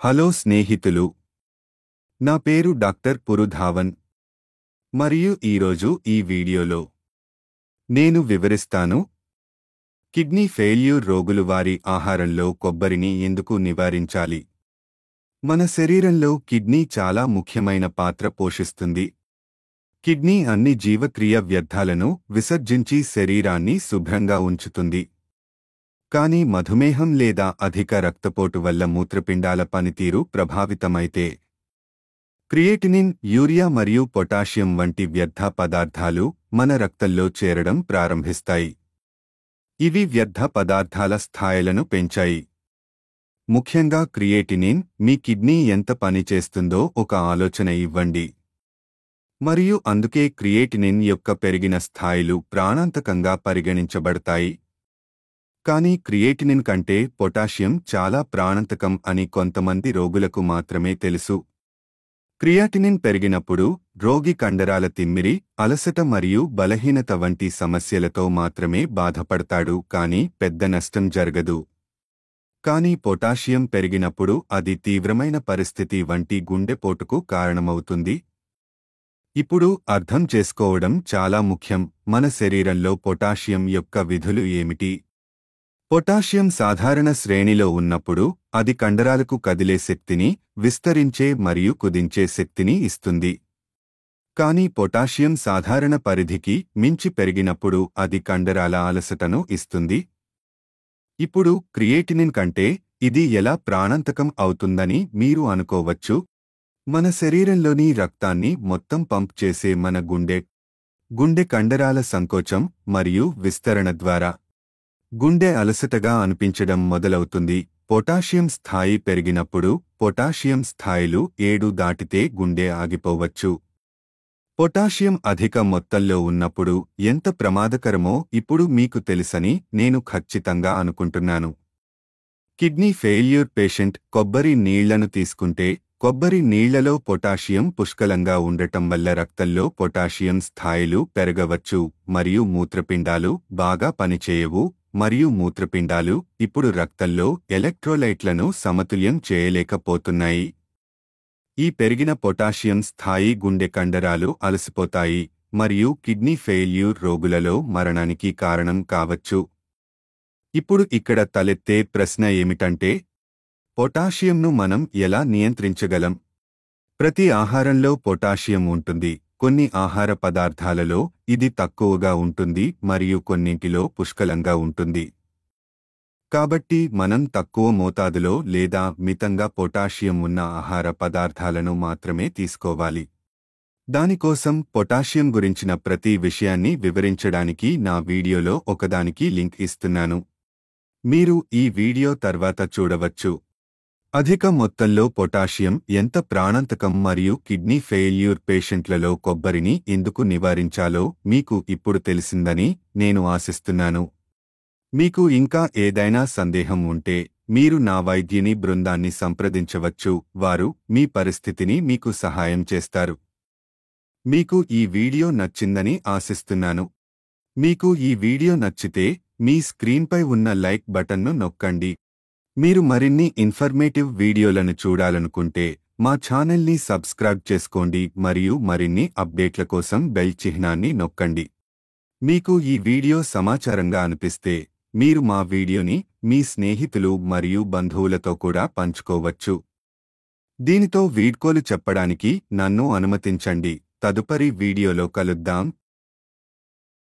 Hello స్నేహితులు, నా పేరు డాక్టర్ పురుధావన్ మరియు ఈరోజు ఈ వీడియోలో నేను వివరిస్తాను కిడ్నీ ఫెయిల్యూర్ రోగులు వారి ఆహారంలో కొబ్బరిని ఎందుకు నివారించాలి. మన శరీరంలో కిడ్నీ చాలా ముఖ్యమైన పాత్ర పోషిస్తుంది. కిడ్నీ అన్ని జీవక్రియ వ్యర్థాలను విసర్జించి శరీరాన్ని శుభ్రంగా ఉంచుతుంది. కానీ మధుమేహం లేదా అధిక రక్తపోటు వల్ల మూత్రపిండాల పనితీరు ప్రభావితమైతే క్రియేటినిన్, యూరియా మరియు పొటాషియం వంటి వ్యర్థ పదార్థాలు మన రక్తంలో చేరడం ప్రారంభిస్తాయి. ఇవి వ్యర్థ పదార్థాల స్థాయిలను పెంచాయి. ముఖ్యంగా క్రియేటినిన్ మీ కిడ్నీ ఎంత పనిచేస్తుందో ఒక ఆలోచన ఇవ్వండి. మరియు అందుకే క్రియేటినిన్ యొక్క పెరిగిన స్థాయిలు ప్రాణాంతకంగా పరిగణించబడతాయి. కానీ క్రియేటినిన్ కంటే పొటాషియం చాలా ప్రాణాంతకం అని కొంతమంది రోగులకు మాత్రమే తెలుసు. క్రియాటినిన్ పెరిగినప్పుడు రోగి కండరాల తిమ్మిరి, అలసట మరియు బలహీనత వంటి సమస్యలతో మాత్రమే బాధపడతాడు, కానీ పెద్ద నష్టం జరగదు. కానీ పొటాషియం పెరిగినప్పుడు అది తీవ్రమైన పరిస్థితి వంటి గుండెపోటుకు కారణమవుతుంది. ఇప్పుడు అర్థం చేసుకోవడం చాలా ముఖ్యం. మన శరీరంలో పొటాషియం యొక్క విధులు ఏమిటి? పొటాషియం సాధారణ శ్రేణిలో ఉన్నప్పుడు అది కండరాలకు కదిలే శక్తిని, విస్తరించే మరియు కుదించే శక్తిని ఇస్తుంది. కానీ పొటాషియం సాధారణ పరిధికి మించి పెరిగినప్పుడు అది కండరాల అలసటను ఇస్తుంది. ఇప్పుడు క్రియేటినిన్ కంటే ఇది ఎలా ప్రాణాంతకం అవుతుందని మీరు అనుకోవచ్చు. మన శరీరంలోని రక్తాన్ని మొత్తం పంప్ చేసే మన గుండె కండరాల సంకోచం మరియు విస్తరణ ద్వారా గుండె అలసటగా అనిపించడం మొదలవుతుంది. పొటాషియం స్థాయి పెరిగినప్పుడు పొటాషియం స్థాయిలు 7 దాటితే గుండె ఆగిపోవచ్చు. పొటాషియం అధిక మొత్తంలో ఉన్నప్పుడు ఎంత ప్రమాదకరమో ఇప్పుడు మీకు తెలుసని నేను ఖచ్చితంగా అనుకుంటున్నాను. కిడ్నీ ఫెయిల్యూర్ పేషెంట్ కొబ్బరి నీళ్లను తీసుకుంటే కొబ్బరి నీళ్లలో పొటాషియం పుష్కలంగా ఉండటం వల్ల రక్తంలో పొటాషియం స్థాయిలు పెరగవచ్చు మరియు మూత్రపిండాలు బాగా పనిచేయవు. మరియు మూత్రపిండాలు ఇప్పుడు రక్తంలో ఎలక్ట్రోలైట్లను సమతుల్యం చేయలేకపోతున్నాయి. ఈ పెరిగిన పొటాషియం స్థాయి గుండె కండరాలు అలసిపోతాయి మరియు కిడ్నీ ఫెయిల్యూర్ రోగులలో మరణానికి కారణం కావచ్చు. ఇప్పుడు ఇక్కడ తలెత్తే ప్రశ్న ఏమిటంటే, పొటాషియంను మనం ఎలా నియంత్రించగలం? ప్రతి ఆహారంలో పొటాషియం ఉంటుంది. కొన్ని ఆహార పదార్థాలలో ఇది తక్కువగా ఉంటుంది మరియు కొన్నింటిలో పుష్కలంగా ఉంటుంది. కాబట్టి మనం తక్కువ మోతాదులో లేదా మితంగా పొటాషియం ఉన్న ఆహార పదార్థాలను మాత్రమే తీసుకోవాలి. దానికోసం పొటాషియం గురించిన ప్రతి విషయాన్ని వివరించడానికి నా వీడియోలో ఒకదానికి లింక్ ఇస్తున్నాను. మీరు ఈ వీడియో తర్వాత చూడవచ్చు. అధిక మొత్తంలో పొటాషియం ఎంత ప్రాణాంతకం మరియు కిడ్నీ ఫెయిల్యూర్ పేషెంట్లలో కొబ్బరిని ఎందుకు నివారించాలో మీకు ఇప్పుడు తెలిసిందని నేను ఆశిస్తున్నాను. మీకు ఇంకా ఏదైనా సందేహం ఉంటే మీరు నా వైద్యుని బృందాన్ని సంప్రదించవచ్చు. వారు మీ పరిస్థితిని మీకు సహాయం చేస్తారు. మీకు ఈ వీడియో నచ్చిందని ఆశిస్తున్నాను. మీకు ఈ వీడియో నచ్చితే మీ స్క్రీన్పై ఉన్న లైక్ బటన్ను నొక్కండి. మీరు మరిన్ని ఇన్ఫర్మేటివ్ వీడియోలను చూడాలనుకుంటే మా ఛానల్ని సబ్స్క్రైబ్ చేసుకోండి మరియు మరిన్ని అప్డేట్ల కోసం బెల్ చిహ్నాన్ని నొక్కండి. మీకు ఈ వీడియో సమాచారంగా అనిపిస్తే మీరు మా వీడియోని మీ స్నేహితులు మరియు బంధువులతో కూడా పంచుకోవచ్చు. దీనితో వీడ్కోలు చెప్పడానికి నన్ను అనుమతించండి. తదుపరి వీడియోలో కలుద్దాం.